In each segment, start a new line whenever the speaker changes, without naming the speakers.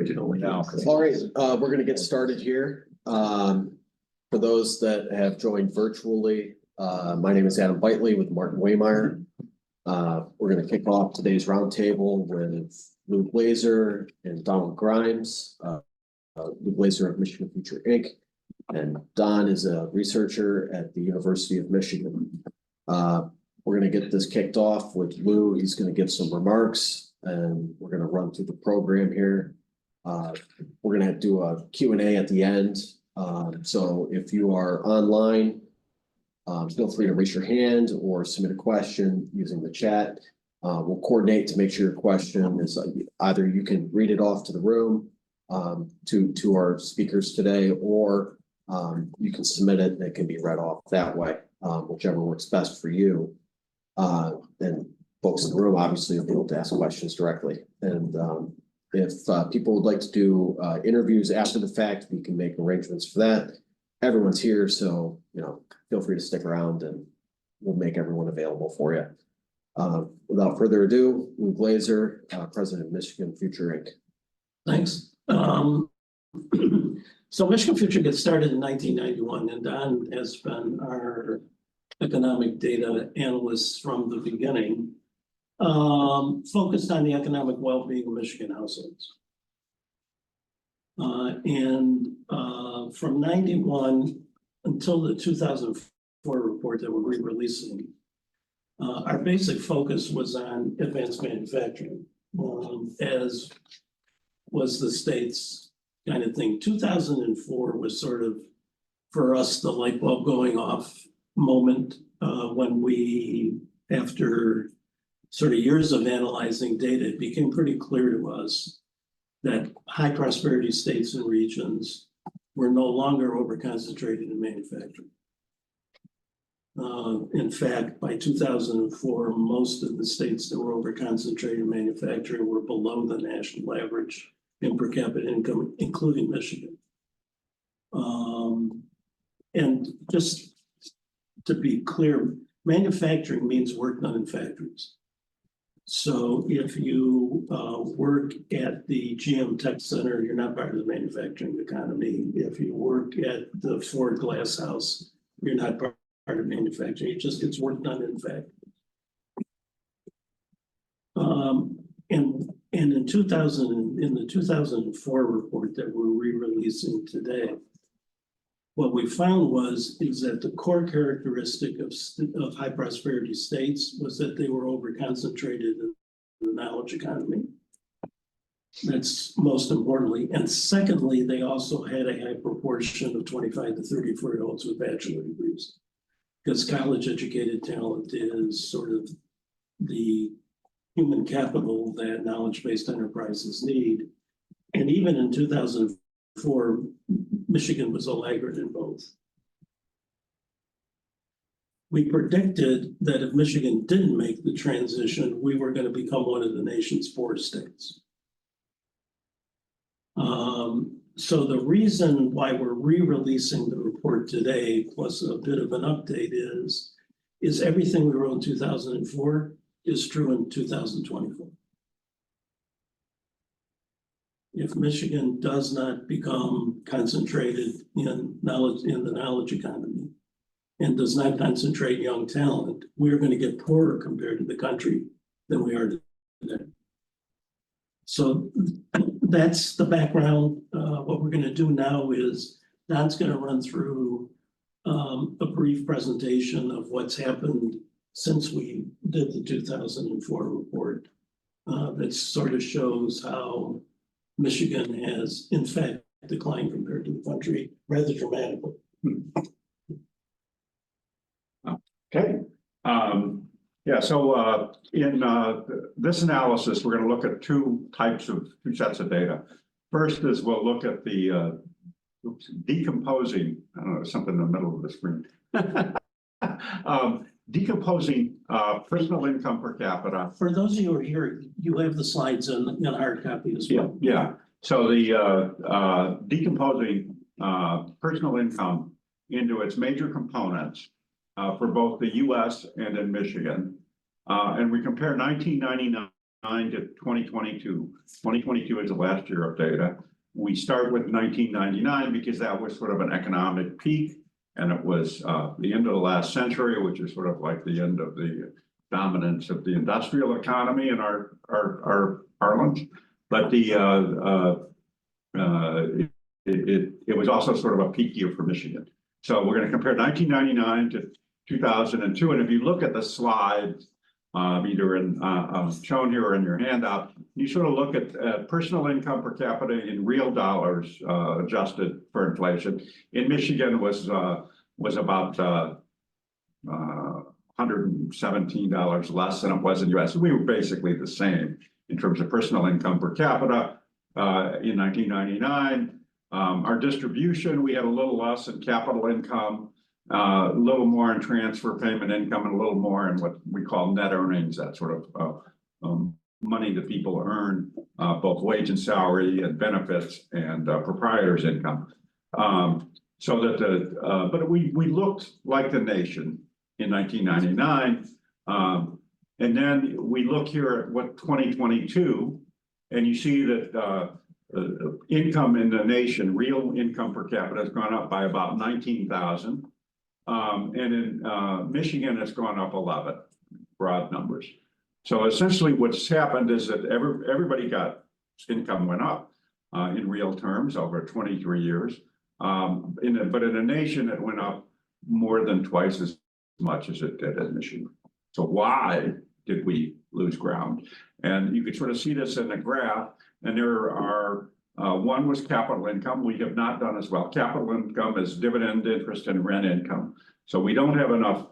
ready to go now.
All right, we're going to get started here. For those that have joined virtually, my name is Adam Bitely with Martin Waymeyer. We're going to kick off today's roundtable with Lou Glazer and Donald Grimes. Lou Glazer of Michigan Future Inc. And Don is a researcher at the University of Michigan. We're going to get this kicked off with Lou. He's going to give some remarks and we're going to run through the program here. We're going to do a Q&A at the end. So if you are online, feel free to raise your hand or submit a question using the chat. We'll coordinate to make sure your question is either you can read it off to the room to our speakers today, or you can submit it and it can be read off that way, whichever works best for you. And folks in the room obviously will be able to ask questions directly. And if people would like to do interviews after the fact, we can make arrangements for that. Everyone's here, so feel free to stick around and we'll make everyone available for you. Without further ado, Lou Glazer, President of Michigan Future Inc.
Thanks. So Michigan Future gets started in 1991, and Don has been our economic data analyst from the beginning, focused on the economic well-being of Michigan households. From 91 until the 2004 report that we're re-releasing, our basic focus was on advanced manufacturing, as was the state's kind of thing. 2004 was sort of, for us, the light bulb going off moment when we, after sort of years of analyzing data, it became pretty clear to us that high prosperity states and regions were no longer over-concentrated in manufacturing. In fact, by 2004, most of the states that were over-concentrated in manufacturing were below the national average in per capita income, including Michigan. And just to be clear, manufacturing means work done in factories. So if you work at the GM Tech Center, you're not part of the manufacturing economy. If you work at the Ford Glass House, you're not part of manufacturing. It just gets work done in factories. And in the 2004 report that we're re-releasing today, what we found is that the core characteristic of high prosperity states was that they were over-concentrated in the knowledge economy. That's most importantly. And secondly, they also had a high proportion of 25 to 34-year-olds with bachelor degrees, because college educated talent is sort of the human capital that knowledge-based enterprises need. And even in 2004, Michigan was a laggard in both. We predicted that if Michigan didn't make the transition, we were going to become one of the nation's poorest states. So the reason why we're re-releasing the report today, plus a bit of an update, is everything we wrote in 2004 is true in 2024. If Michigan does not become concentrated in knowledge, in the knowledge economy, and does not concentrate young talent, we're going to get poorer compared to the country than we are today. So that's the background. What we're going to do now is Don's going to run through a brief presentation of what's happened since we did the 2004 report that sort of shows how Michigan has, in fact, declined compared to the country rather dramatically.
Okay. So in this analysis, we're going to look at two sets of data. First is we'll look at the decomposing, I don't know, something in the middle of the screen. Decomposing personal income per capita.
For those of you who are here, you have the slides in hard copy as well.
Yeah. So the decomposing personal income into its major components for both the U.S. and in Michigan. And we compare 1999 to 2022. 2022 is the last year of data. We start with 1999 because that was sort of an economic peak, and it was the end of the last century, which is sort of like the end of the dominance of the industrial economy in our parlance. But it was also sort of a peak year for Michigan. So we're going to compare 1999 to 2002, and if you look at the slides, either in shown here or in your handout, you sort of look at personal income per capita in real dollars, adjusted for inflation. In Michigan was about $117 less than it was in the US. We were basically the same in terms of personal income per capita in 1999. Our distribution, we had a little less in capital income, a little more in transfer payment income, and a little more in what we call net earnings, that sort of money that people earn, both wage and salary and benefits and proprietor's income. So that but we looked like the nation in 1999. And then we look here at what 2022, and you see that income in the nation, real income per capita, has gone up by about 19,000. And in Michigan, it's gone up 11, broad numbers. So essentially what's happened is that everybody income went up in real terms over 23 years. But in a nation, it went up more than twice as much as it did in Michigan. So why did we lose ground? And you can sort of see this in the graph. And there are, one was capital income. We have not done as well. Capital income is dividend, interest, and rent income. So we don't have enough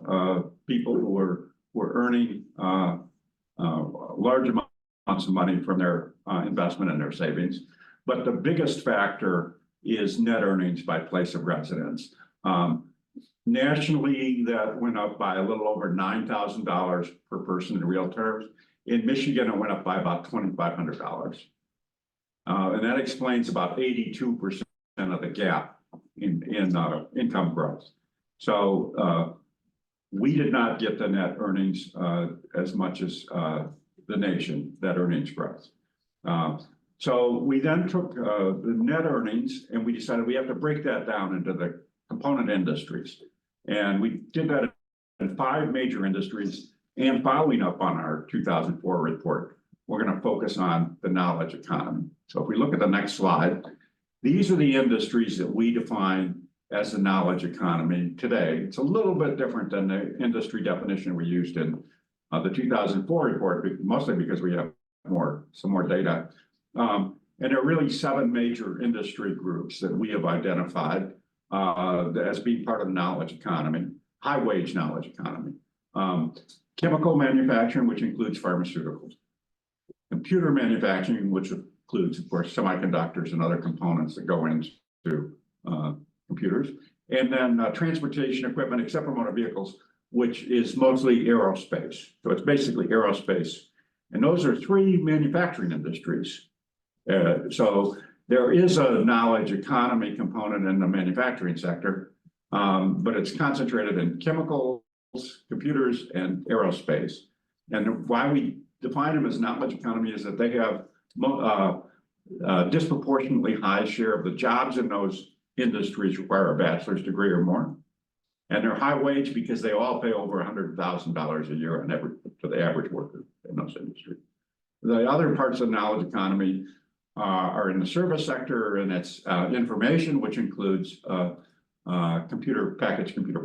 people who are earning large amounts of money from their investment and their savings. But the biggest factor is net earnings by place of residence. Nationally, that went up by a little over $9,000 per person in real terms. In Michigan, it went up by about $2,500. And that explains about 82% of the gap in income growth. So we did not get the net earnings as much as the nation, net earnings growth. So we then took the net earnings and we decided we have to break that down into the component industries. And we did that in 5 major industries. And following up on our 2004 report, we're going to focus on the knowledge economy. So if we look at the next slide, these are the industries that we define as the knowledge economy today. It's a little bit different than the industry definition we used in the 2004 report, mostly because we have some more data. And there are really 7 major industry groups that we have identified as being part of the knowledge economy, high wage knowledge economy. Chemical manufacturing, which includes pharmaceuticals. Computer manufacturing, which includes, of course, semiconductors and other components that go into computers. And then transportation equipment, except for motor vehicles, which is mostly aerospace. So it's basically aerospace. And those are 3 manufacturing industries. So there is a knowledge economy component in the manufacturing sector, but it's concentrated in chemicals, computers, and aerospace. And why we define them as knowledge economy is that they have disproportionately high share of the jobs in those industries require a bachelor's degree or more. And they're high wage because they all pay over $100,000 a year to the average worker in those industries. The other parts of the knowledge economy are in the service sector, and it's information, which includes packaged computer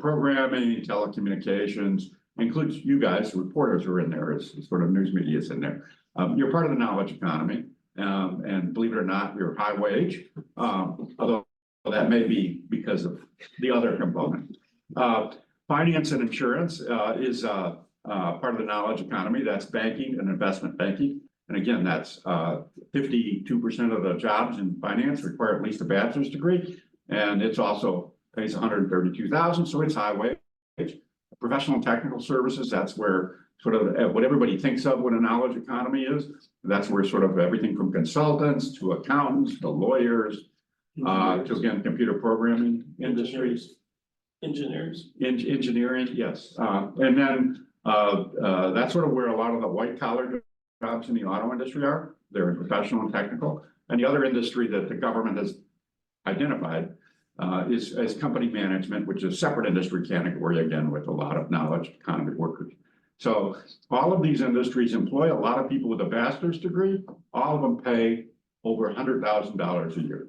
programming, telecommunications, includes you guys, reporters are in there, as sort of news media is in there. You're part of the knowledge economy, and believe it or not, you're high wage, although that may be because of the other component. Finance and insurance is part of the knowledge economy. That's banking and investment banking. And again, that's 52% of the jobs in finance require at least a bachelor's degree. And it's also pays $132,000, so it's high wage. Professional and technical services, that's where sort of what everybody thinks of when a knowledge economy is. That's where sort of everything from consultants to accountants to lawyers to, again, computer programming industries. Engineering, yes. And then that's sort of where a lot of the white collar jobs in the auto industry are. They're in professional and technical. And the other industry that the government has identified is as company management, which is a separate industry category, again, with a lot of knowledge economy workers. So all of these industries employ a lot of people with a bachelor's degree. All of them pay over $100,000 a year.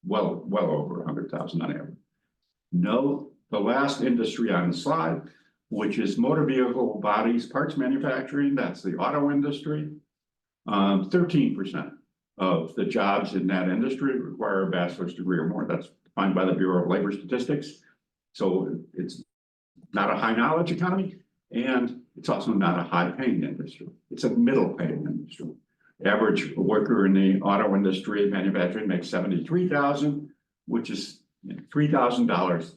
Well over 100,000 on average. No, the last industry on the slide, which is motor vehicle bodies, parts manufacturing, that's the auto industry. 13% of the jobs in that industry require a bachelor's degree or more. That's defined by the Bureau of Labor Statistics. So it's not a high knowledge economy, and it's also not a high paying industry. It's a middle paying industry. Average worker in the auto industry, manufacturing, makes $73,000, which is $3,000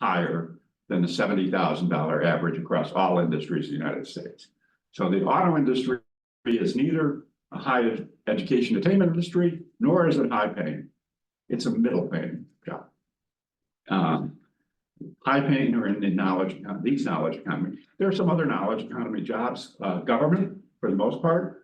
higher than the $70,000 average across all industries in the United States. So the auto industry is neither a high education attainment industry, nor is it high paying. It's a middle paying job. High paying are in the these knowledge economy. There are some other knowledge economy jobs, government for the most part,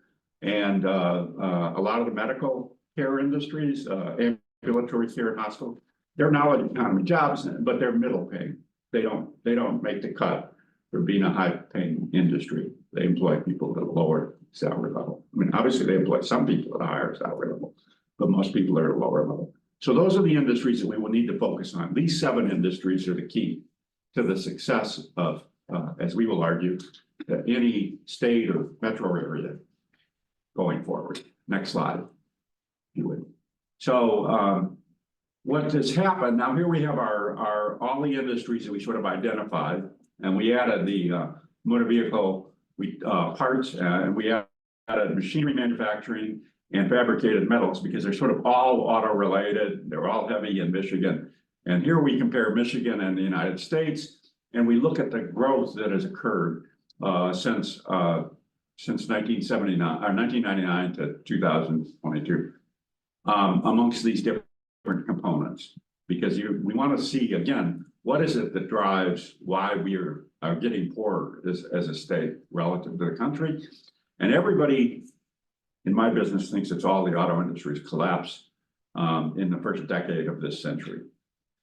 and a lot of the medical care industries, ambulatory care and hospital. They're knowledge economy jobs, but they're middle paying. They don't make the cut for being a high paying industry. They employ people at a lower salary level. I mean, obviously they employ some people at a higher salary level, but most people are at a lower level. So those are the industries that we will need to focus on. These 7 industries are the key to the success of, as we will argue, any state or metro area going forward. Next slide. So what has happened, now here we have our all the industries that we sort of identified, and we added the motor vehicle parts, and we added machinery manufacturing and fabricated metals, because they're sort of all auto related. They're all heavy in Michigan. And here we compare Michigan and the United States, and we look at the growth that has occurred since 1999 to 2022 amongst these different components, because we want to see, again, what is it that drives why we are getting poorer as a state relative to the country. And everybody in my business thinks it's all the auto industry's collapse in the first decade of this century.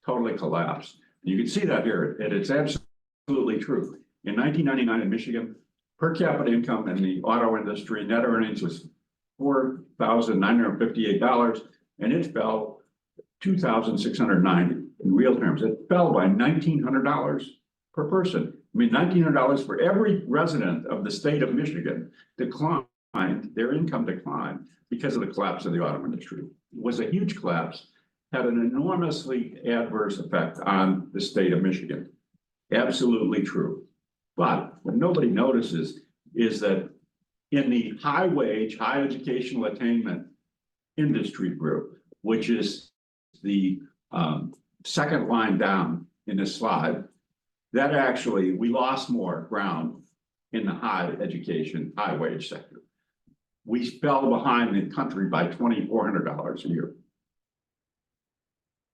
Totally collapsed. You can see that here, and it's absolutely true. In 1999 in Michigan, per capita income in the auto industry, net earnings was $4,958, and it fell $2,690 in real terms. It fell by $1,900 per person. I mean, $1,900 for every resident of the state of Michigan declined. Their income declined because of the collapse of the auto industry. It was a huge collapse, had an enormously adverse effect on the state of Michigan. Absolutely true. But what nobody notices is that in the high wage, high educational attainment industry group, which is the second line down in this slide, that actually we lost more ground in the high education, high wage sector. We fell behind the country by $2,400 a year.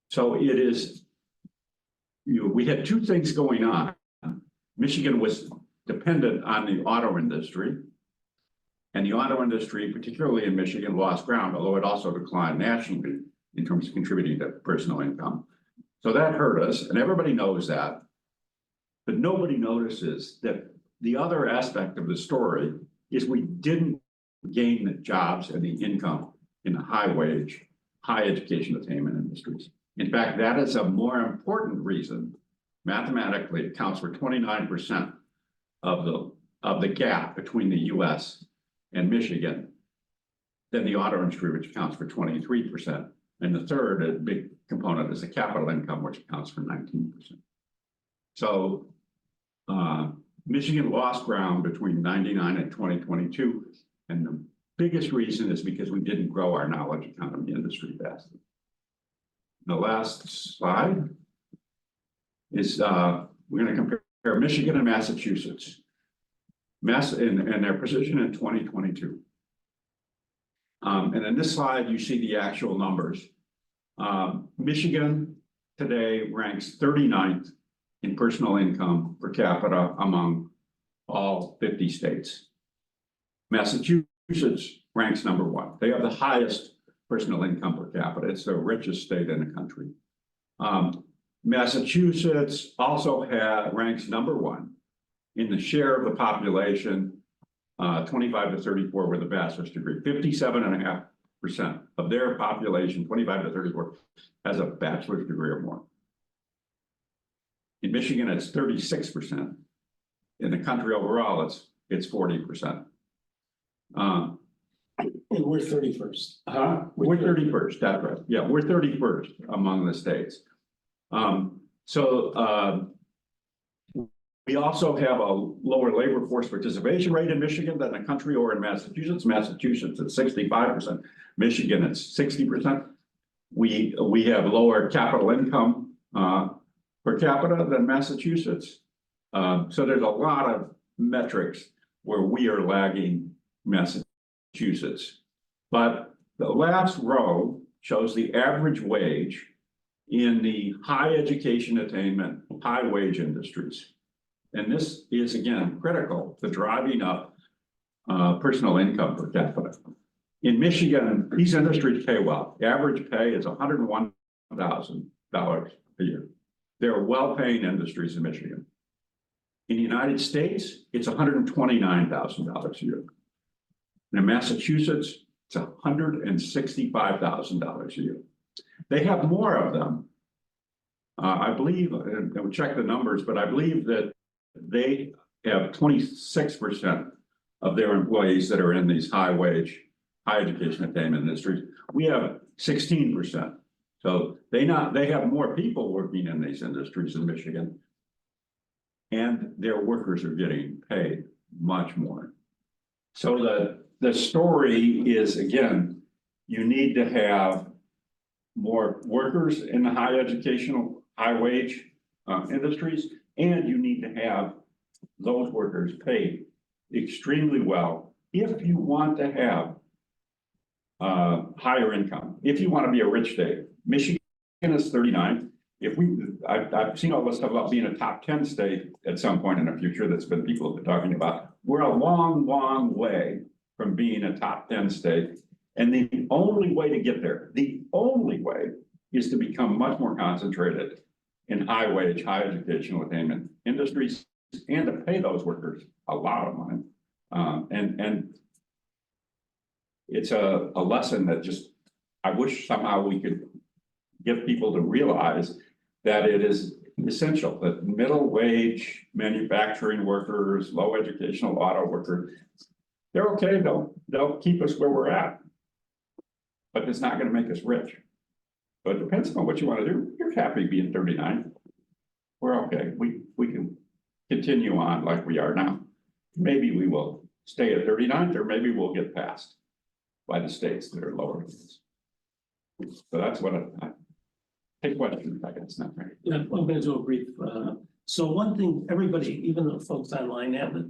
So it is, we had 2 things going on. Michigan was dependent on the auto industry, and the auto industry, particularly in Michigan, lost ground, although it also declined nationally in terms of contributing to personal income. So that hurt us, and everybody knows that. But nobody notices that the other aspect of the story is we didn't gain the jobs and the income in the high wage, high education attainment industries. In fact, that is a more important reason. Mathematically, it accounts for 29% of the gap between the US and Michigan than the auto industry, which accounts for 23%. And the third, a big component, is the capital income, which accounts for 19%. So Michigan lost ground between 99 and 2022. And the biggest reason is because we didn't grow our knowledge economy industry fast. The last slide is we're going to compare Michigan and Massachusetts. And their position in 2022. And in this slide, you see the actual numbers. Michigan today ranks 39th in personal income per capita among all 50 states. Massachusetts ranks number one. They have the highest personal income per capita. It's the richest state in the country. Massachusetts also ranks number one in the share of the population, 25 to 34 with a bachelor's degree. 57.5% of their population, 25 to 34, has a bachelor's degree or more. In Michigan, it's 36%. In the country overall, it's 40%.
And we're 31st.
We're 31st, that's right. Yeah, we're 31st among the states. We also have a lower labor force participation rate in Michigan than the country or in Massachusetts. Massachusetts at 65%, Michigan at 60%. We have lower capital income per capita than Massachusetts. So there's a lot of metrics where we are lagging Massachusetts. But the last row shows the average wage in the high education attainment, high wage industries. And this is, again, critical to driving up personal income per capita. In Michigan, these industries pay well. The average pay is $101,000 a year. They're well-paying industries in Michigan. In the United States, it's $129,000 a year. And in Massachusetts, it's $165,000 a year. They have more of them. I believe, and we'll check the numbers, but I believe that they have 26% of their employees that are in these high wage, high education attainment industries. We have 16%. So they have more people working in these industries in Michigan, and their workers are getting paid much more. So the story is, again, you need to have more workers in the high educational, high wage industries, and you need to have those workers paid extremely well if you want to have higher income. If you want to be a rich state, Michigan is 39. I've seen all this stuff about being a top 10 state at some point in the future that's been people have been talking about. We're a long, long way from being a top 10 state. And the only way to get there, the only way is to become much more concentrated in high wage, high educational attainment industries and to pay those workers a lot of money. And it's a lesson that just, I wish somehow we could get people to realize that it is essential that middle wage manufacturing workers, low educational auto workers, they're okay, they'll keep us where we're at, but it's not going to make us rich. But it depends on what you want to do. You're happy being 39. We're okay. We can continue on like we are now. Maybe we will stay at 39, or maybe we'll get passed by the states that are lower. So that's what I take questions, I guess, not right.
Yeah, I'm going to do a brief. So one thing, everybody, even the folks online have it,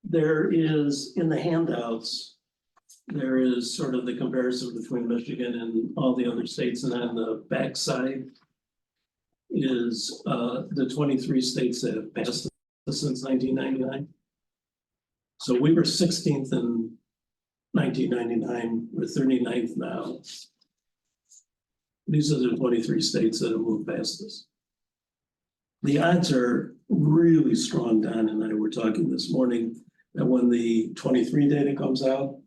there is in the handouts, there is sort of the comparison between Michigan and all the other states, and on the backside is the 23 states that have passed this since 1999. So we were 16th in 1999, we're 39th now. These are the 23 states that have moved past this. The odds are really strong. Don and I were talking this morning that when the 23 data comes out,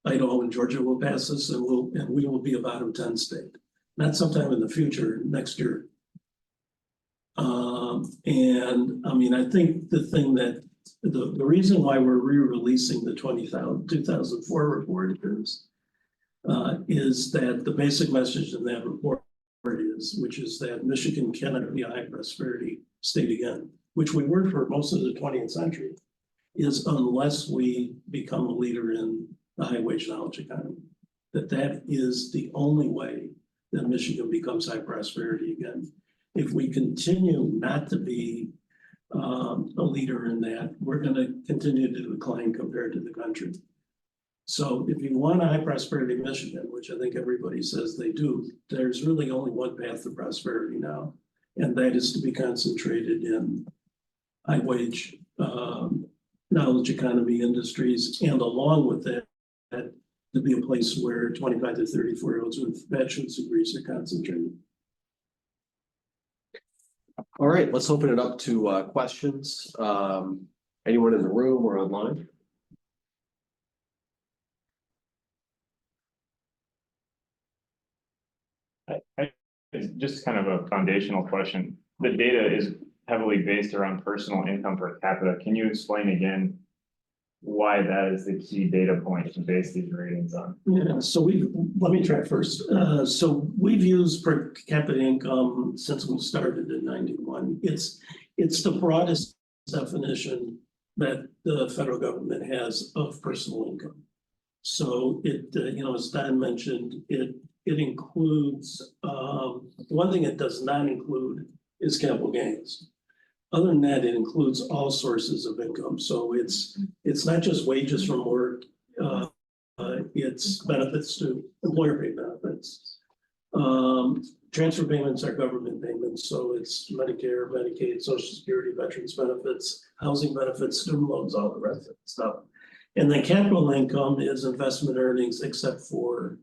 Idaho and Georgia will pass us, and we will be a bottom 10 state. Not sometime in the future, next year. And I mean, I think the thing that the reason why we're re-releasing the 2004 report is that the basic message in that report which is that Michigan cannot be a high prosperity state again, which we were for most of the 20th century, is unless we become a leader in the high wage knowledge economy. That is the only way that Michigan becomes high prosperity again. If we continue not to be a leader in that, we're going to continue to decline compared to the country. So if you want a high prosperity Michigan, which I think everybody says they do, there's really only one path to prosperity now, and that is to be concentrated in high wage knowledge economy industries, and along with that, to be a place where 25 to 34-year-olds with bachelor's degrees are concentrated.
All right, let's open it up to questions. Anyone in the room or online?
It's just kind of a foundational question. The data is heavily based around personal income per capita. Can you explain again why that is the key data point to base these ratings on?
Yeah, so let me try first. So we've used per capita income since we started in 91. It's the broadest definition that the federal government has of personal income. So it, as Don mentioned, it includes, one thing it does not include is capital gains. Other than that, it includes all sources of income. So it's not just wages from work, it's benefits to employer paid benefits. Transfer payments are government payments, so it's Medicare, Medicaid, Social Security, veterans benefits, housing benefits, student loans, all the rest of that stuff. And then capital income is investment earnings except for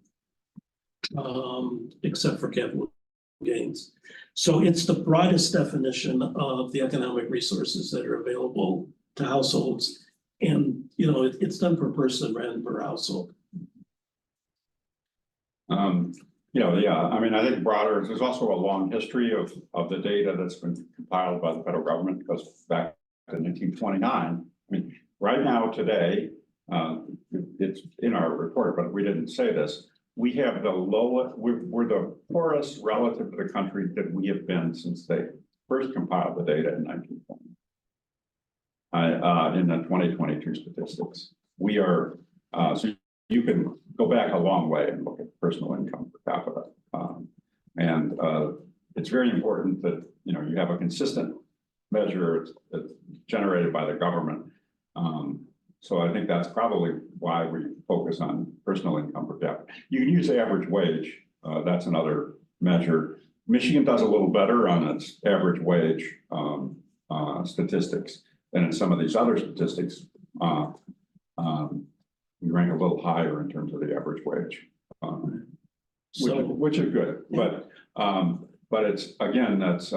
capital gains. So it's the broadest definition of the economic resources that are available to households. And, it's done per person rather than per household.
I mean, I think broader, there's also a long history of the data that's been compiled by the federal government, because back in 1929, I mean, right now today, it's in our report, but we didn't say this. We have the lowest, we're the poorest relative to the country that we have been since they first compiled the data in 1920. In the 2022 statistics, we are, so you can go back a long way and look at personal income per capita. It's very important that, you have a consistent measure that's generated by the government. So I think that's probably why we focus on personal income per capita. You can use average wage. That's another measure. Michigan does a little better on its average wage statistics than in some of these other statistics. We rank a little higher in terms of the average wage, which is good. Yeah. But it's, again, that's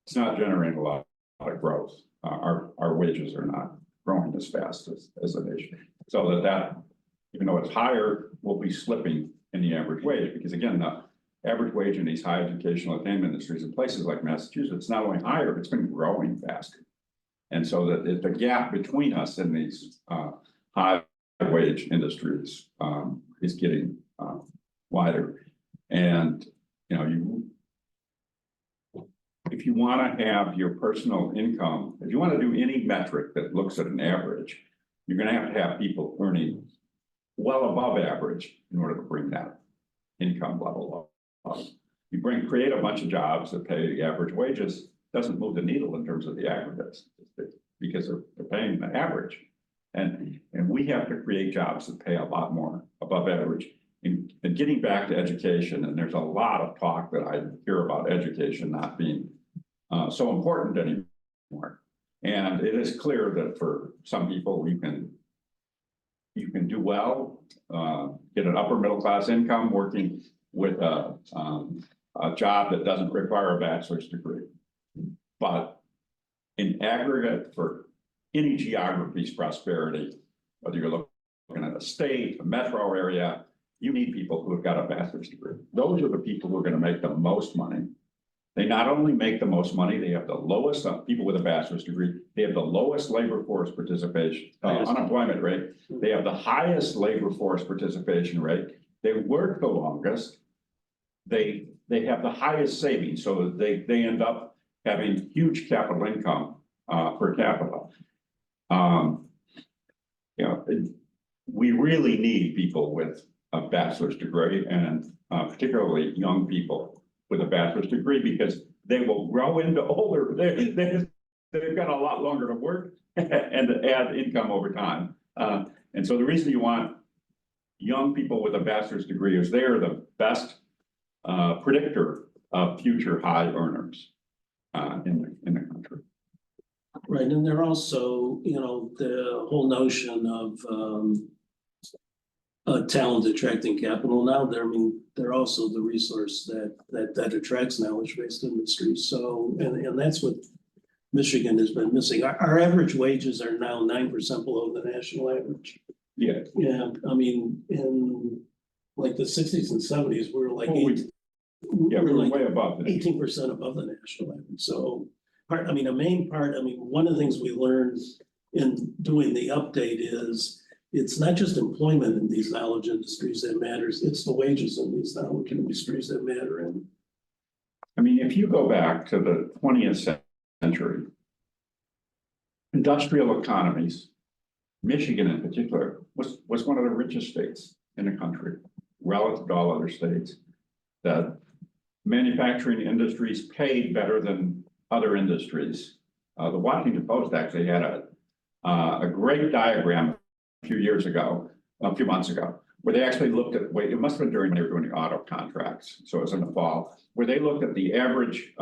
it's not generating a lot of growth. Our wages are not growing as fast as a nation. So that even though it's higher, we'll be slipping in the average wage, because again, the average wage in these high educational attainment industries in places like Massachusetts, not only higher, it's been growing faster. And so that the gap between us and these high wage industries is getting wider. And if you want to have your personal income, if you want to do any metric that looks at an average, you're going to have people earning well above average in order to bring that income level up. You create a bunch of jobs that pay the average wages, doesn't move the needle in terms of the aggregates, because they're paying the average. And we have to create jobs that pay a lot more above average. And getting back to education, and there's a lot of talk that I hear about education not being so important anymore. And it is clear that for some people, you can do well, get an upper middle class income working with a job that doesn't require a bachelor's degree. But in aggregate, for any geography's prosperity, whether you're looking at a state, a metro area, you need people who have got a bachelor's degree. Those are the people who are going to make the most money. They not only make the most money, they have the lowest, people with a bachelor's degree, they have the lowest labor force participation, unemployment rate. They have the highest labor force participation rate. They work the longest. They have the highest savings, so they end up having huge capital income per capita. We really need people with a bachelor's degree, and particularly young people with a bachelor's degree, because they will grow into older. They've got a lot longer to work and to add income over time. And so the reason you want young people with a bachelor's degree is they're the best predictor of future high earners in the country.
Right, and they're also, the whole notion of talent attracting capital now, they're also the resource that attracts knowledge-based industries. So, and that's what Michigan has been missing. Our average wages are now 9% below the national average.
Yeah.
Yeah, in like the sixties and seventies, we were like
Well, Yeah, we were way above that.
18% above the national average. So a main part, one of the things we learned in doing the update is it's not just employment in these knowledge industries that matters, it's the wages in these knowledge industries that matter. And
I mean, if you go back to the 20th century, industrial economies, Michigan in particular, was one of the richest states in the country relative to all other states. That manufacturing industries paid better than other industries. The Washington Post actually had a great diagram a few months ago, where they actually looked at, it must have been during when they were doing the auto contracts, so it was in the fall, where they looked at the average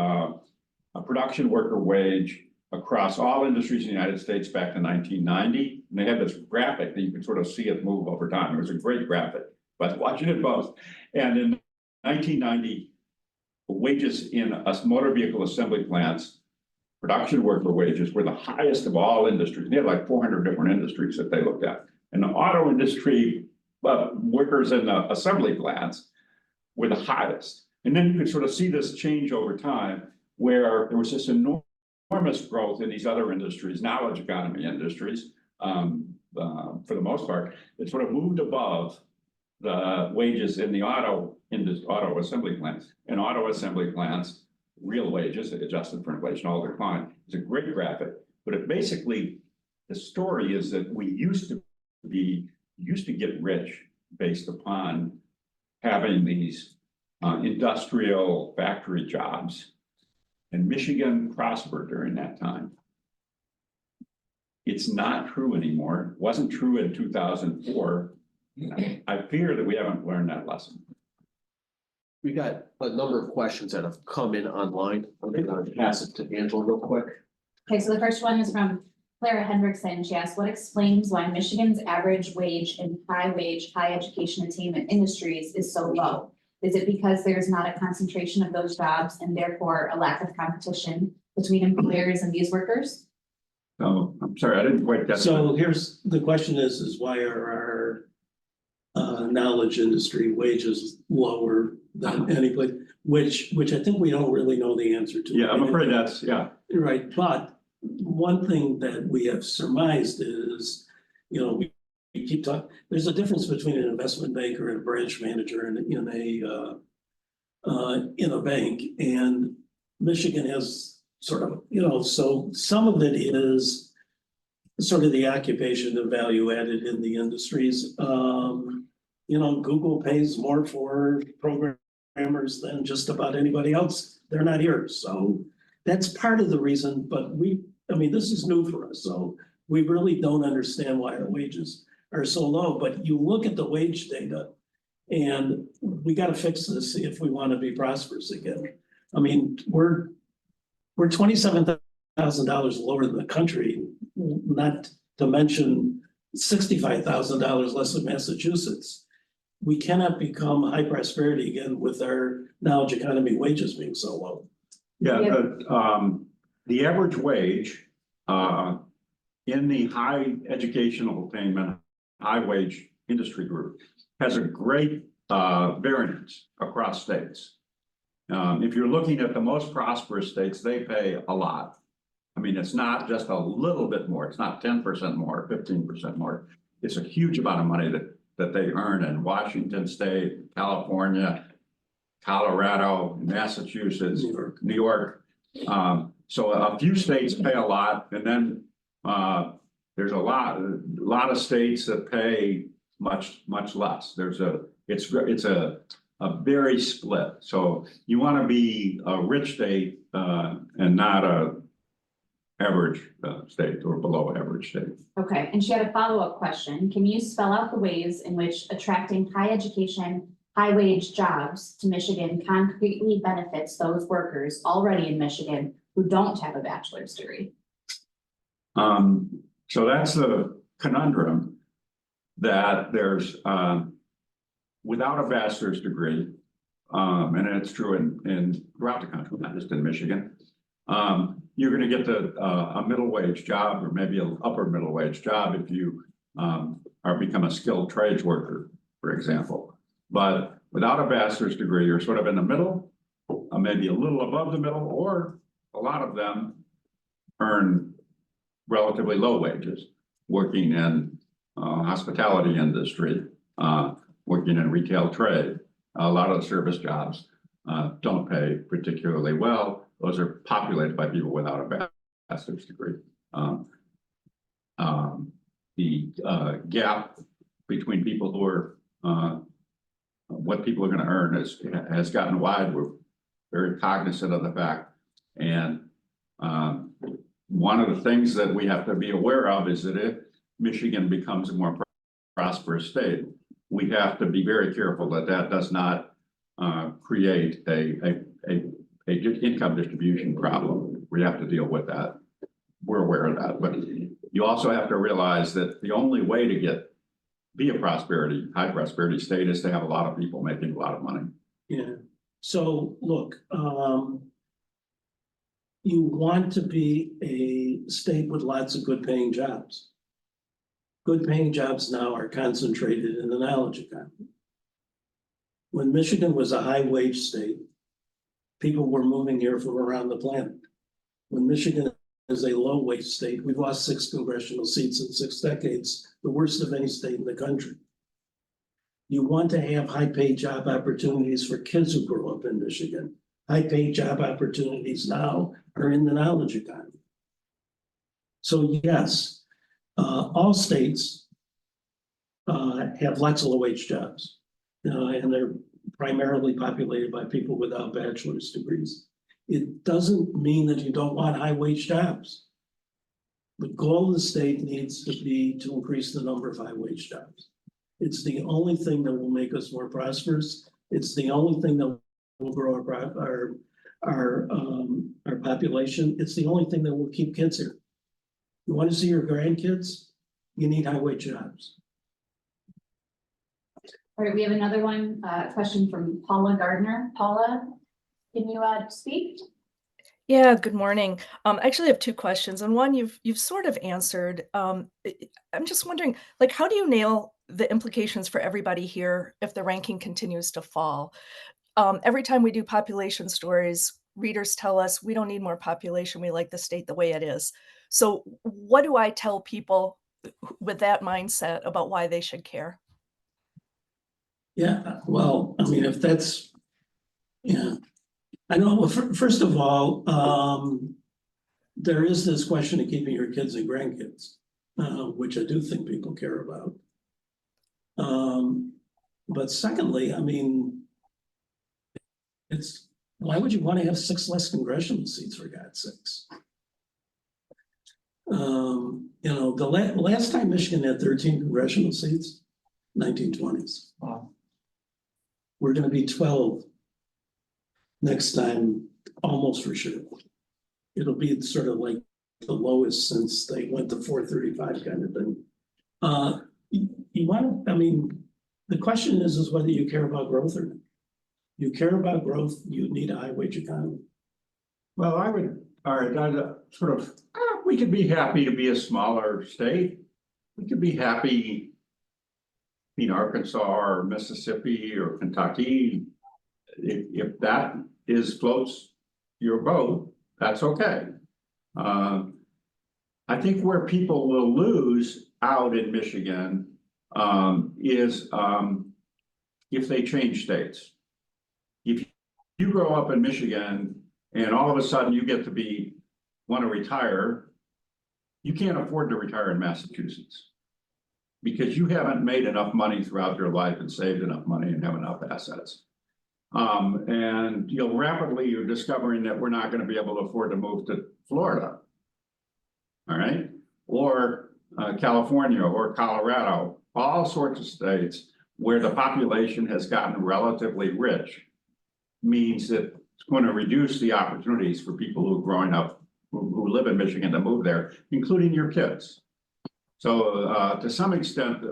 production worker wage across all industries in the United States back to 1990. And they had this graphic that you could sort of see it move over time. It was a great graphic, but Washington Post. And in 1990, wages in motor vehicle assembly plants, production worker wages were the highest of all industries. They had like 400 different industries that they looked at. And the auto industry, workers in the assembly plants were the highest. And then you could sort of see this change over time where there was this enormous growth in these other industries, knowledge economy industries, for the most part, it sort of moved above the wages in the auto assembly plants. In auto assembly plants, real wages adjusted for inflation all declined. It's a great graphic, but it basically, the story is that we used to get rich based upon having these industrial factory jobs, and Michigan prospered during that time. It's not true anymore. It wasn't true in 2004. I fear that we haven't learned that lesson.
We got a number of questions that have come in online. I'm gonna pass it to Angela real quick.
Okay, so the first one is from Clara Hendrickson. She asked, what explains why Michigan's average wage in high education attainment industries is so low? Is it because there's not a concentration of those jobs and therefore a lack of competition between employers and these workers?
So I'm sorry, I didn't quite get that.
so here's the question is why are our knowledge industry wages lower than any place, which I think we don't really know the answer to.
Yeah, I'm afraid that's, yeah.
Right, but one thing that we have surmised is, we keep talking, there's a difference between an investment banker and a branch manager in a bank, and Michigan has sort of, so some of it is sort of the occupation of value added in the industries. Google pays more for programmers than just about anybody else. They're not here, so that's part of the reason, but this is new for us, so we really don't understand why our wages are so low, but you look at the wage data and we got to fix this if we want to be prosperous again. We're $27,000 lower than the country, not to mention $65,000 less than Massachusetts. We cannot become high prosperity again with our knowledge economy wages being so low.
Yeah, the average wage in the high educational attainment, high wage industry group has a great variance across states. If you're looking at the most prosperous states, they pay a lot. It's not just a little bit more. It's not 10% more, 15% more. It's a huge amount of money that they earn in Washington State, California, Colorado, Massachusetts, New York. So a few states pay a lot, and then there's a lot of states that pay much less. It's a very split. So you want to be a rich state and not a average state or below average state.
Okay, and she had a follow-up question. Can you spell out the ways in which attracting high education, high wage jobs to Michigan concretely benefits those workers already in Michigan who don't have a bachelor's degree?
So that's the conundrum that there's, without a bachelor's degree, and it's true in throughout the country, not just in Michigan. You're gonna get a middle wage job or maybe an upper middle wage job if you become a skilled trades worker, for example. But without a bachelor's degree, you're sort of in the middle, maybe a little above the middle, or a lot of them earn relatively low wages, working in hospitality industry, working in retail trade. A lot of the service jobs don't pay particularly well. Those are populated by people without a bachelor's degree. The gap between people who are what people are going to earn has gotten wide. We're very cognizant of the fact, and one of the things that we have to be aware of is that if Michigan becomes a more prosperous state, we have to be very careful that that does not create a income distribution problem. We have to deal with that. We're aware of that, but you also have to realize that the only way to be a high prosperity state is to have a lot of people making a lot of money.
Yeah, so look, you want to be a state with lots of good paying jobs. Good paying jobs now are concentrated in the knowledge economy. When Michigan was a high wage state, people were moving here from around the planet. When Michigan is a low wage state, we've lost 6 congressional seats in 6 decades, the worst of any state in the country. You want to have high paid job opportunities for kids who grow up in Michigan. High paid job opportunities now are in the knowledge economy. So yes, all states have lots of low wage jobs, and they're primarily populated by people without bachelor's degrees. It doesn't mean that you don't want high wage jobs. The goal of the state needs to be to increase the number of high wage jobs. It's the only thing that will make us more prosperous. It's the only thing that will grow our population. It's the only thing that will keep kids here. You want to see your grandkids? You need high wage jobs.
All right, we have another one, question from Paula Gardner. Paula, can you speak?
Yeah, good morning. I actually have 2 questions, and one you've sort of answered. I'm just wondering, like, how do you nail the implications for everybody here if the ranking continues to fall? Every time we do population stories, readers tell us we don't need more population. We like the state the way it is. So what do I tell people with that mindset about why they should care?
Yeah, well, I mean, if that's, yeah, I know, well, first of all, there is this question of keeping your kids and grandkids, which I do think people care about. But secondly, I mean, why would you want to have 6 less congressional seats, for God's sakes? The last time Michigan had 13 congressional seats, 1920s.
Wow.
We're going to be 12 next time, almost for sure. It'll be sort of like the lowest since they went to 435 kind of thing. You want to, I mean, the question is whether you care about growth or not. You care about growth, you need a high wage economy.
Well, all right, sort of, we could be happy to be a smaller state. We could be happy in Arkansas or Mississippi or Kentucky. If that floats your boat, that's okay. I think where people will lose out in Michigan is if they change states. If you grow up in Michigan and all of a sudden you get to want to retire, you can't afford to retire in Massachusetts because you haven't made enough money throughout your life and saved enough money and have enough assets. And you're discovering that we're not going to be able to afford to move to Florida. All right. Or California or Colorado, all sorts of states where the population has gotten relatively rich means that it's going to reduce the opportunities for people who are growing up who live in Michigan to move there, including your kids. So to some extent,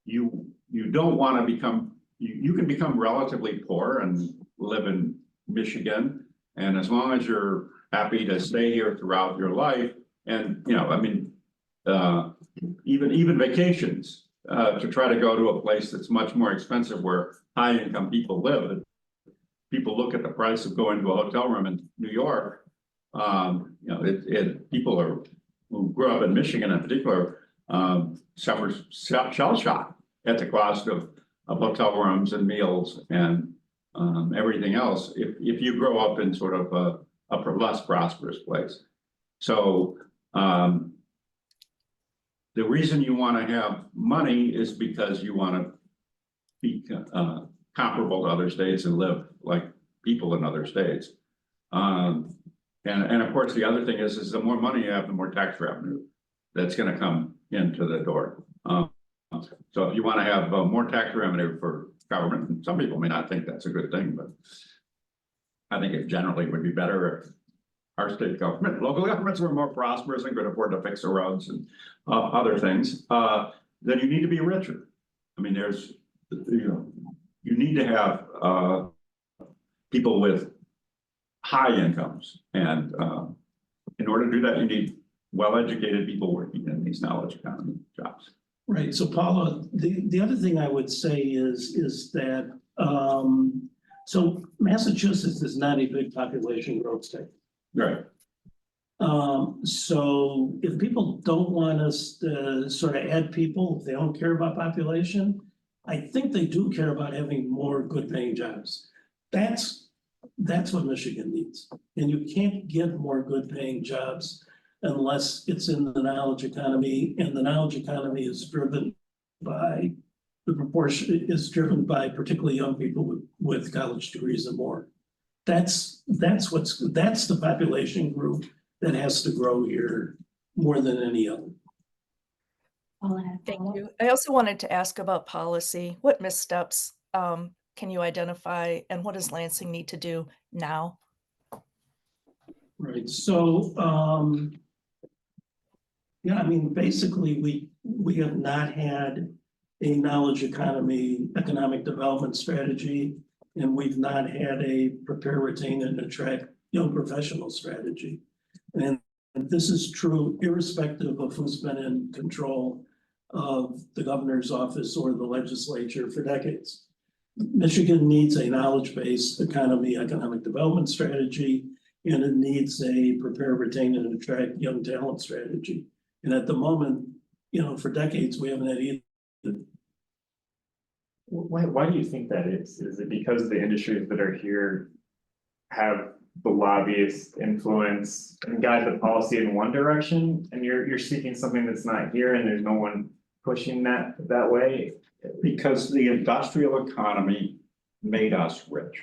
you don't want to become, you can become relatively poor and live in Michigan. And as long as you're happy to stay here throughout your life, and I mean, even vacations, to try to go to a place that's much more expensive where high income people live. People look at the price of going to a hotel room in New York. People who grew up in Michigan in particular, suffer shell shock at the cost of hotel rooms and meals and everything else if you grow up in sort of a less prosperous place. So the reason you want to have money is because you want to be comparable to other states and live like people in other states. And of course, the other thing is the more money you have, the more tax revenue that's going to come into the door. So if you want to have more tax revenue for government, and some people may not think that's a good thing, but I think it generally would be better if our state government, local governments were more prosperous and could afford to fix the roads and other things. Then you need to be richer. I mean, you need to have people with high incomes, and in order to do that, you need well-educated people working in these knowledge economy jobs.
Right, so Paula, the other thing I would say is that, so Massachusetts is not a big population growth state.
Right.
So if people don't want us to sort of add people, if they don't care about population, I think they do care about having more good paying jobs. That's what Michigan needs. And you can't get more good paying jobs unless it's in the knowledge economy, and the knowledge economy is driven by, the proportion is driven by particularly young people with college degrees and more. That's the population group that has to grow here more than any other.
Thank you. I also wanted to ask about policy. What missteps can you identify, and what does Lansing need to do now?
Right, so yeah, I mean, basically we have not had a knowledge economy, economic development strategy, and we've not had a prepare, retain, and attract young professional strategy. And this is true irrespective of who's been in control of the governor's office or the legislature for decades. Michigan needs a knowledge-based economy, economic development strategy, and it needs a prepare, retain, and attract young talent strategy. And at the moment, for decades, we haven't had either.
Why do you think that is? Is it because the industries that are here have the lobbyist influence and guide the policy in one direction, and you're seeking something that's not here, and there's no one pushing that way?
Because the industrial economy made us rich.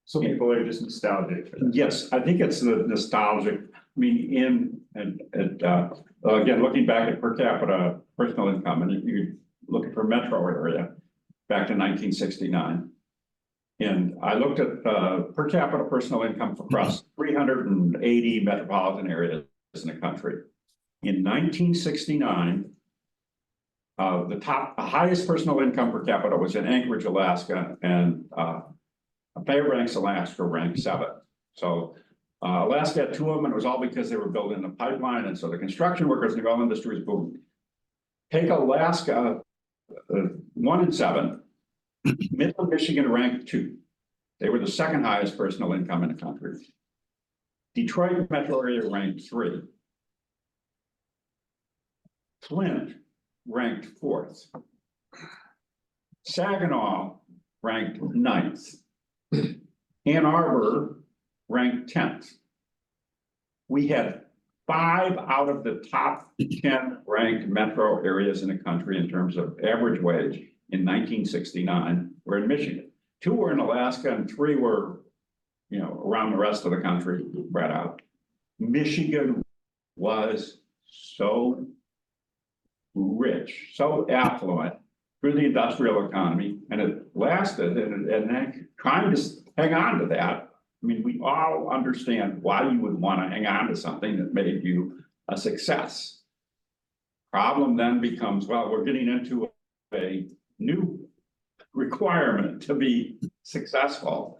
So people are just nostalgic for that.
Yes, I think it's the nostalgic. I mean, again, looking back at per capita personal income, and you're looking for metro area back to 1969. And I looked at per capita personal income across 380 metropolitan areas in the country. In 1969, the highest personal income per capita was in Anchorage, Alaska, and Fairbanks, Alaska ranked 7th. So Alaska had 2 of them, and it was all because they were building the pipeline, and so the construction workers and the oil industry was booming. Take Alaska, 1 and 7. Midland, Michigan ranked 2. They were the 2nd highest personal income in the country. Detroit metro area ranked 3. Flint ranked 4th. Saginaw ranked 9th. Ann Arbor ranked 10th. We had 5 out of the top 10 ranked metro areas in the country in terms of average wage in 1969 were in Michigan. 2 were in Alaska and 3 were, around the rest of the country spread out. Michigan was so rich, so affluent through the industrial economy, and it lasted, and trying to hang on to that I mean, we all understand why you would want to hang on to something that made you a success. Problem then becomes, well, we're getting into a new requirement to be successful.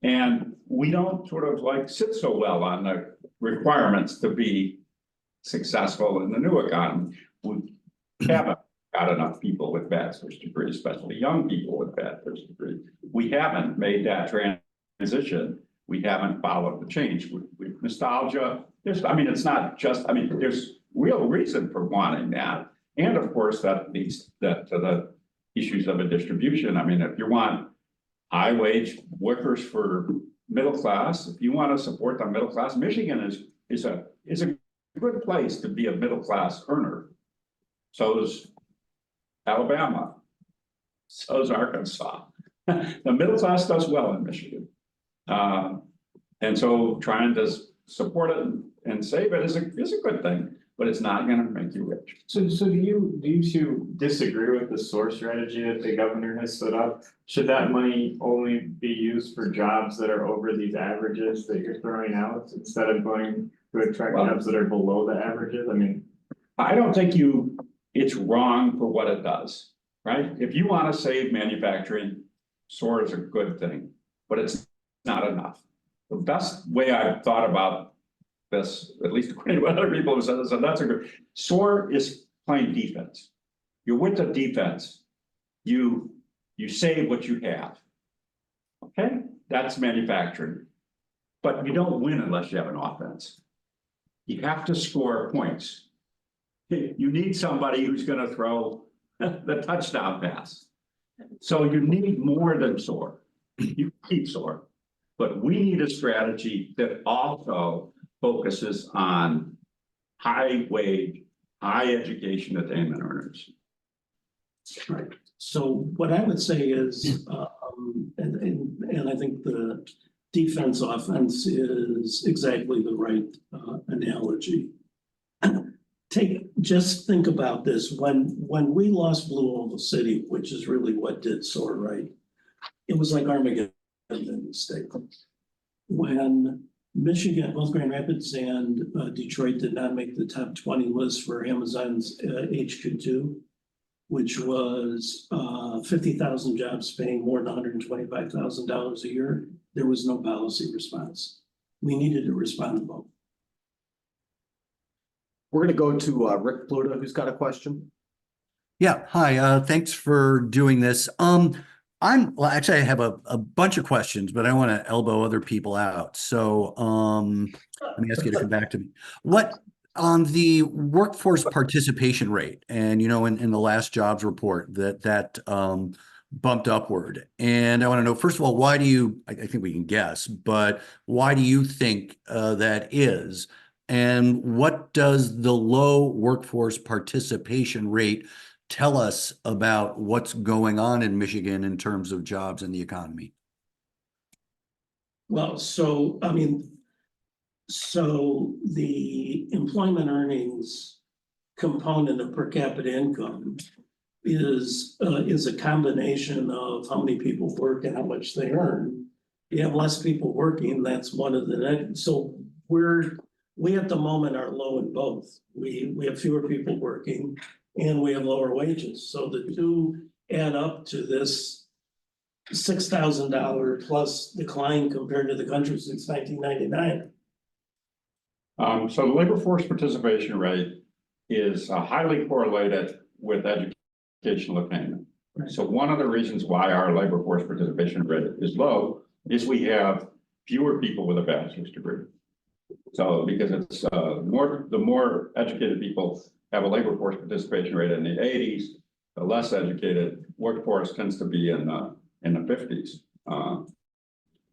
And we don't sort of like sit so well on the requirements to be successful in the new economy. We haven't got enough people with bachelor's degrees, especially young people with bachelor's degrees. We haven't made that transition. We haven't followed the change. With nostalgia, I mean, it's not just, I mean, there's real reason for wanting that. And of course, that leads to the issues of a distribution. I mean, if you want high wage workers for middle class, if you want to support the middle class, Michigan is a good place to be a middle class earner. So is Alabama. So is Arkansas. The middle class does well in Michigan. And so trying to support it and save it is a good thing, but it's not going to make you rich.
So do you two disagree with the source strategy that the governor has set up? Should that money only be used for jobs that are over these averages that you're throwing out instead of going to attract jobs that are below the averages? I mean,
I don't think it's wrong for what it does, right? If you want to save manufacturing, SOAR is a good thing, but it's not enough. The best way I've thought about this, at least according to what other people have said, is that that's a good, SOAR is playing defense. You're with the defense. You save what you have. Okay, that's manufacturing. But you don't win unless you have an offense. You have to score points. You need somebody who's going to throw the touchdown pass. So you need more than SOAR. You keep SOAR. But we need a strategy that also focuses on high wage, high education attainment earners.
Right. So what I would say is, and I think the defense offense is exactly the right analogy. Just think about this. When we lost Blue Oval City, which is really what did SOAR right, it was like Armageddon in the state. When Michigan, both Grand Rapids and Detroit did not make the top 20 list for Amazon's HQ2, which was 50,000 jobs paying more than $125,000 a year, there was no policy response. We needed to respond to both.
We're gonna go to Rick Pluta, who's got a question.
Yeah, hi, thanks for doing this. Well, actually, I have a bunch of questions, but I want to elbow other people out. So let me ask you to come back to me. What on the workforce participation rate, and in the last jobs report that bumped upward. And I want to know, first of all, why do you, I think we can guess, but why do you think that is? And what does the low workforce participation rate tell us about what's going on in Michigan in terms of jobs and the economy?
Well, so the employment earnings component of per capita income is a combination of how many people work and how much they earn. You have less people working, that's one of the, so we at the moment are low in both. We have fewer people working and we have lower wages. So the two add up to this $6,000 plus decline compared to the country since 1999.
So the labor force participation rate is highly correlated with educational attainment.
Right.
So one of the reasons why our labor force participation rate is low is we have fewer people with a bachelor's degree. So because it's the more educated people have a labor force participation rate in the 80s, the less educated workforce tends to be in the 50s.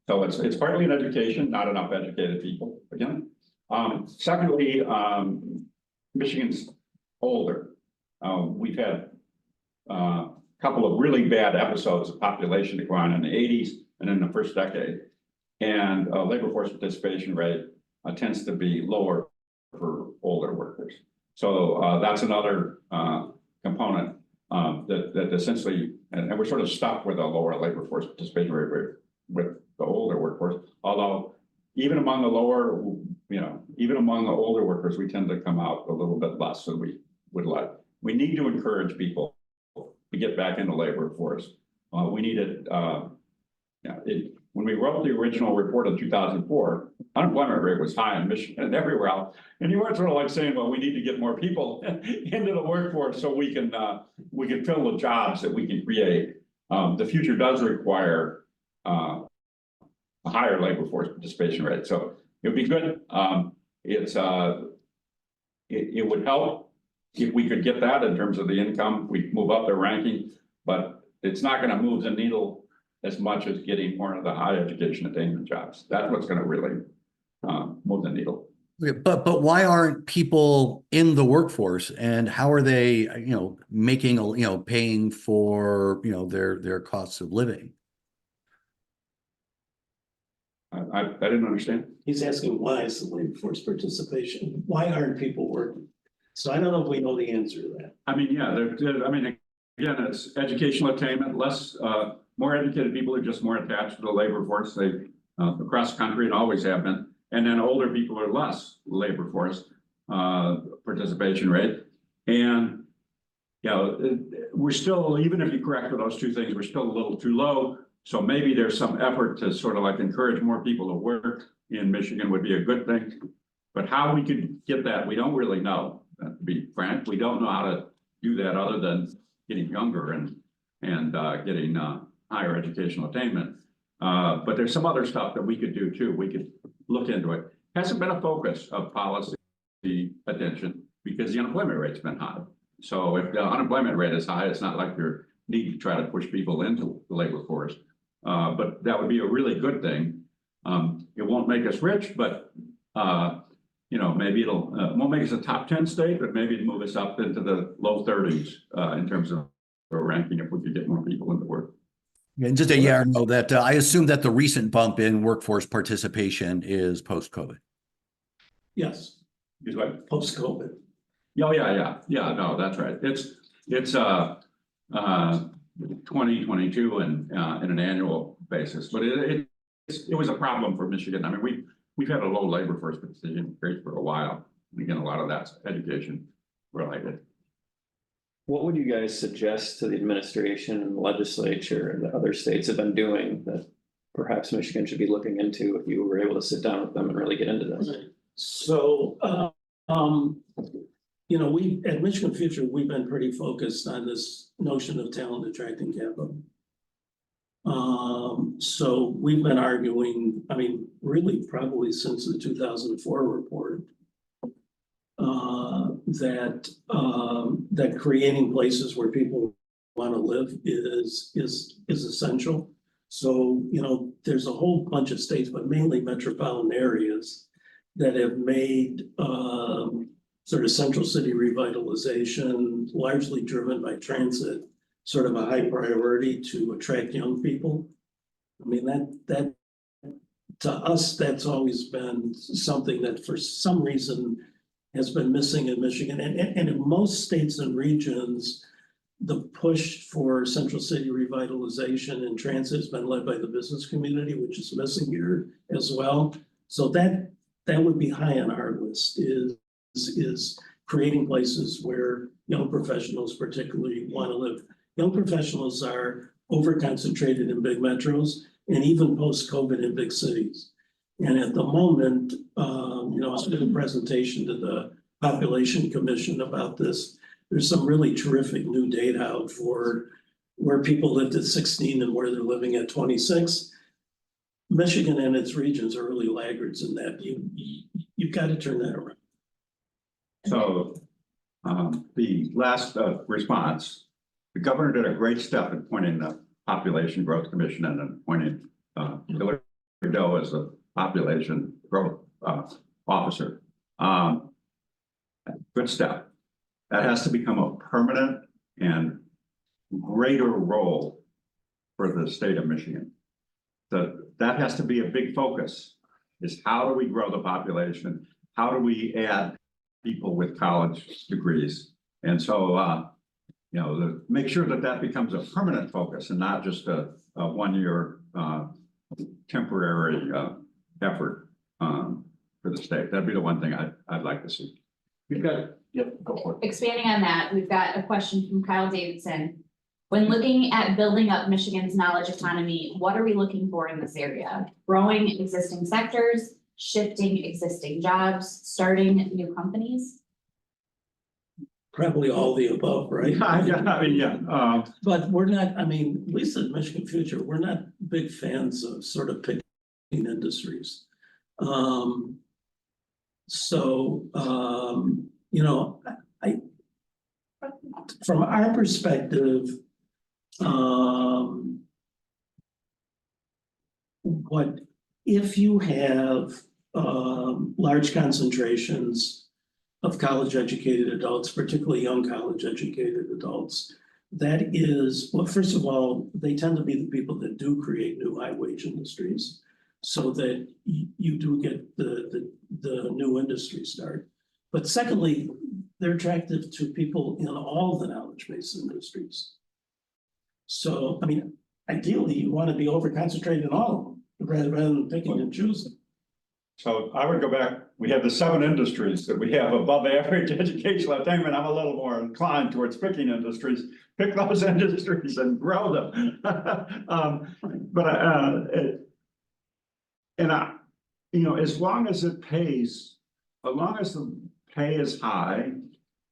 So it's partly in education, not enough educated people again. Secondly, Michigan's older. We've had a couple of really bad episodes of population decline in the 80s and in the first decade. And labor force participation rate tends to be lower for older workers. So that's another component that essentially, and we're sort of stuck with a lower labor force participation rate with the older workforce, although even among the lower, even among the older workers, we tend to come out a little bit less than we would like. We need to encourage people to get back in the labor force. We needed, when we wrote the original report of 2004, unemployment rate was high in Michigan and everywhere else. And you weren't sort of like saying, well, we need to get more people into the workforce so we can fill the jobs that we can create. The future does require a higher labor force participation rate. So it would be good. It would help if we could get that in terms of the income, we move up the ranking, but it's not going to move the needle as much as getting more of the high education attainment jobs. That's what's going to really move the needle.
But why aren't people in the workforce, and how are they, making, paying for, their costs of living?
I didn't understand.
He's asking why is the labor force participation? Why aren't people working? So I don't know if we know the answer to that.
I mean, yeah, again, it's educational attainment, more educated people are just more attached to the labor force. They across the country and always have been. And then older people are less labor force participation rate. And we're still, even if you correct for those two things, we're still a little too low. So maybe there's some effort to sort of like encourage more people to work in Michigan would be a good thing. But how we could get that, we don't really know. To be frank, we don't know how to do that other than getting younger and getting higher educational attainment. But there's some other stuff that we could do too. We could look into it. Hasn't been a focus of policy attention because the unemployment rate's been high. So if the unemployment rate is high, it's not like you're need to try to push people into the labor force. But that would be a really good thing. It won't make us rich, but maybe it won't make us a top 10 state, but maybe it'll move us up into the low 30s in terms of the ranking if we could get more people into work.
And just a yeah or no that I assume that the recent bump in workforce participation is post-COVID.
Yes.
Is what?
Post-COVID.
Oh, yeah. No, that's right. It's 2022 and in an annual basis, but it was a problem for Michigan. I mean, we've had a low labor force participation rate for a while. And again, a lot of that's education related.
What would you guys suggest to the administration and the legislature and the other states have been doing that perhaps Michigan should be looking into if you were able to sit down with them and really get into this?
So, we at Michigan Future, we've been pretty focused on this notion of talent attracting capital. So we've been arguing, really probably since the 2004 report, that creating places where people want to live is essential. So, there's a whole bunch of states, but mainly metropolitan areas that have made sort of central city revitalization, largely driven by transit, sort of a high priority to attract young people. I mean, that to us, that's always been something that for some reason has been missing in Michigan. And in most states and regions, the push for central city revitalization and transit has been led by the business community, which is missing here as well. So that would be high on our list is creating places where young professionals particularly want to live. Young professionals are over-concentrated in big metros and even post-COVID in big cities. And at the moment, I did a presentation to the Population Commission about this. There's some really terrific new data out for where people lived at 16 and where they're living at 26. Michigan and its regions are really laggards in that. You've got to turn that around. So
the last response, the governor did a great step in appointing the Population Growth Commission and appointing Hillary Doe as the Population Growth Officer. Good step. That has to become a permanent and greater role for the state of Michigan. That has to be a big focus, is how do we grow the population? How do we add people with college degrees? And so, make sure that becomes a permanent focus and not just a one-year temporary effort for the state. That'd be the one thing I'd like to see. You've got, yep, go for it.
Expanding on that, we've got a question from Kyle Davidson. When looking at building up Michigan's knowledge economy, what are we looking for in this area? Growing existing sectors, shifting existing jobs, starting new companies?
Probably all the above, right?
Yeah, I mean, yeah,
But we're not, I mean, at least in Michigan Future, we're not big fans of sort of picking industries. You know, from our perspective, what if you have large concentrations of college educated adults, particularly young college educated adults, that is, well, first of all, they tend to be the people that do create new high wage industries, so that you do get the new industry start. But secondly, they're attractive to people in all the knowledge-based industries. So, I mean, ideally, you want to be over-concentrated in all of them, rather than picking and choosing.
so I would go back, we have the 7 industries that we have above average educational attainment. I'm a little more inclined towards picking industries, pick those industries and grow them. You know, as long as it pays, as long as the pay is high,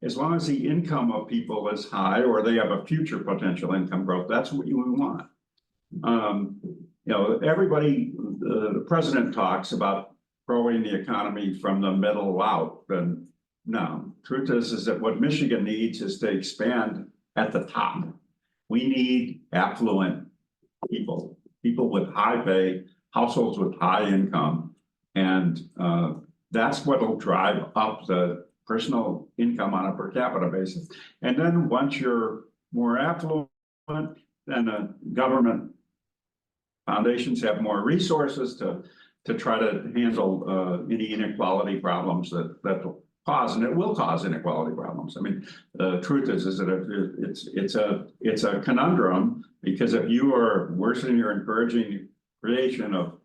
as long as the income of people is high, or they have a future potential income growth, that's what you would want. You know, everybody, the president talks about growing the economy from the middle out, and no, truth is that what Michigan needs is to expand at the top. We need affluent people with high pay, households with high income, and that's what will drive up the personal income on a per capita basis. And then once you're more affluent, then the government foundations have more resources to try to handle any inequality problems that will cause, and it will cause inequality problems. I mean, the truth is that it's a conundrum, because if you are worsening, you're encouraging creation of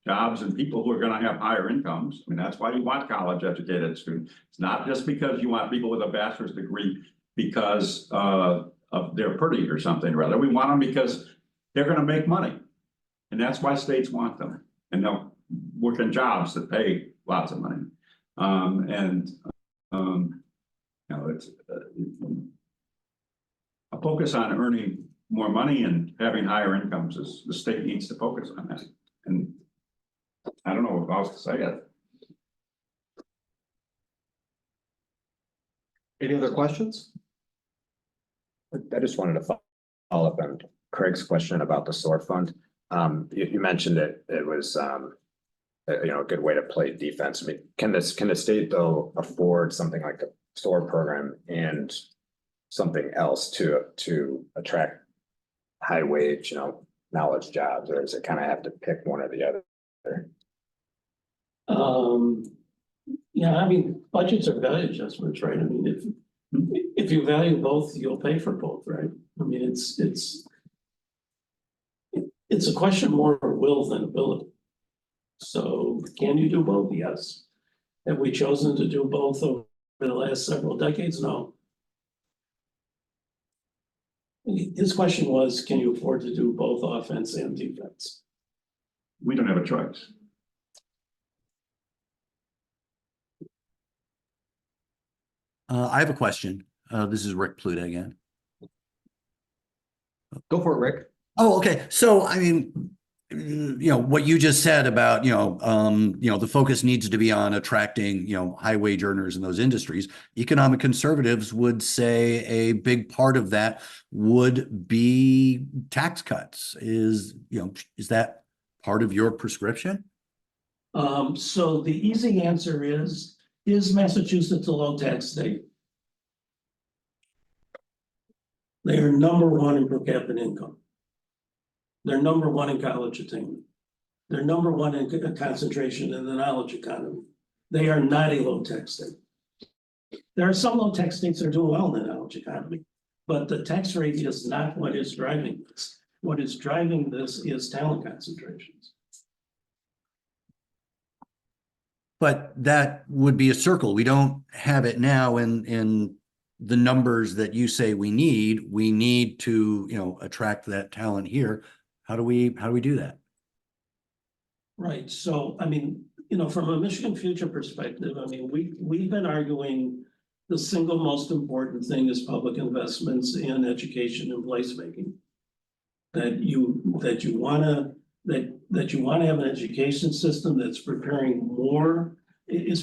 jobs and people who are going to have higher incomes. I mean, that's why you want college educated students. It's not just because you want people with a bachelor's degree because of they're pretty or something, rather. We want them because they're going to make money. And that's why states want them. And they'll work in jobs that pay lots of money. You know, it's a focus on earning more money and having higher incomes is the state needs to focus on that. And I don't know what else to say yet.
Any other questions?
I just wanted to follow up on Craig's question about the SOAR fund. You mentioned it was you know, a good way to play defense. I mean, can the state though afford something like a SOAR program and something else to attract high wage, you know, knowledge jobs, or does it kind of have to pick one or the other?
Yeah, I mean, budgets are value adjustments, right? I mean, if you value both, you'll pay for both, right? I mean, it's a question more of will than ability. So can you do both? Yes. Have we chosen to do both over the last several decades? No. His question was, can you afford to do both offense and defense?
We don't have a choice.
I have a question. This is Rick Pluta again.
Go for it, Rick.
Oh, okay. So, I mean, you know, what you just said about, you know, the focus needs to be on attracting, you know, high wage earners in those industries. Economic conservatives would say a big part of that would be tax cuts. Is that part of your prescription?
So the easy answer is Massachusetts a low tax state? They are number one in per capita income. They're number one in college attainment. They're number one in concentration in the knowledge economy. They are not a low tax state. There are some low tax states that are doing well in the knowledge economy, but the tax rate is not what is driving this. What is driving this is talent concentrations.
But that would be a circle. We don't have it now in the numbers that you say we need to, you know, attract that talent here. How do we do that?
Right, so, I mean, you know, from a Michigan Future perspective, I mean, we've been arguing the single most important thing is public investments in education and placemaking. That you wanna have an education system that's preparing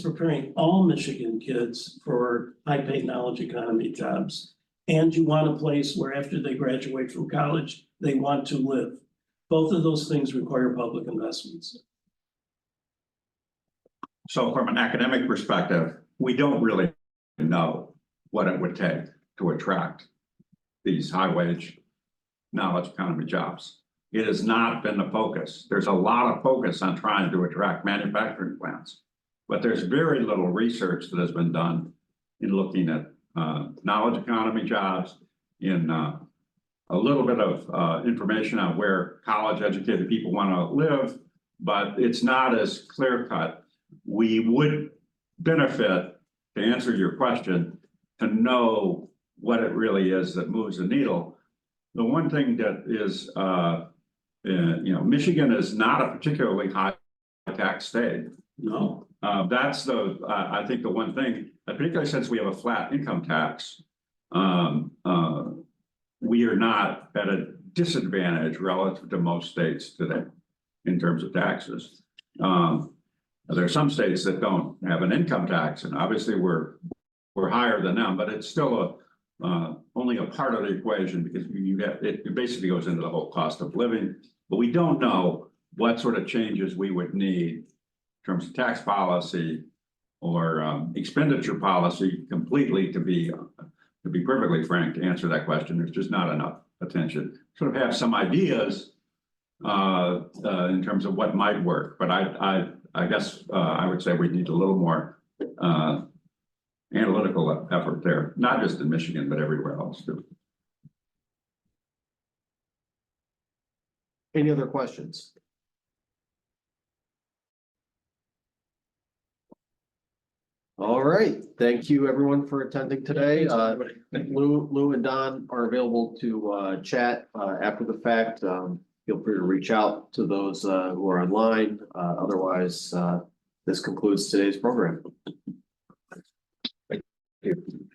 preparing all Michigan kids for high-paid knowledge economy jobs. And you want a place where after they graduate from college, they want to live. Both of those things require public investments.
So from an academic perspective, we don't really know what it would take to attract these high wage knowledge economy jobs. It has not been the focus. There's a lot of focus on trying to attract manufacturing plants, but there's very little research that has been done in looking at knowledge economy jobs, in a little bit of information on where college educated people want to live, but it's not as clear cut. We would benefit, to answer your question, to know what it really is that moves the needle. The one thing that is, you know, Michigan is not a particularly high tax state.
No,
That's I think the one thing, particularly since we have a flat income tax, we are not at a disadvantage relative to most states today in terms of taxes. There are some states that don't have an income tax, and obviously we're higher than them, but it's still only a part of the equation because you get it basically goes into the whole cost of living. But we don't know what sort of changes we would need in terms of tax policy or expenditure policy completely to be perfectly frank, to answer that question. There's just not enough attention. Sort of have some ideas in terms of what might work, but I guess I would say we need a little more analytical effort there, not just in Michigan, but everywhere else too.
Any other questions? All right, thank you everyone for attending today. Lou and Don are available to chat after the fact. Feel free to reach out to those who are online. Otherwise, this concludes today's program. Thank you.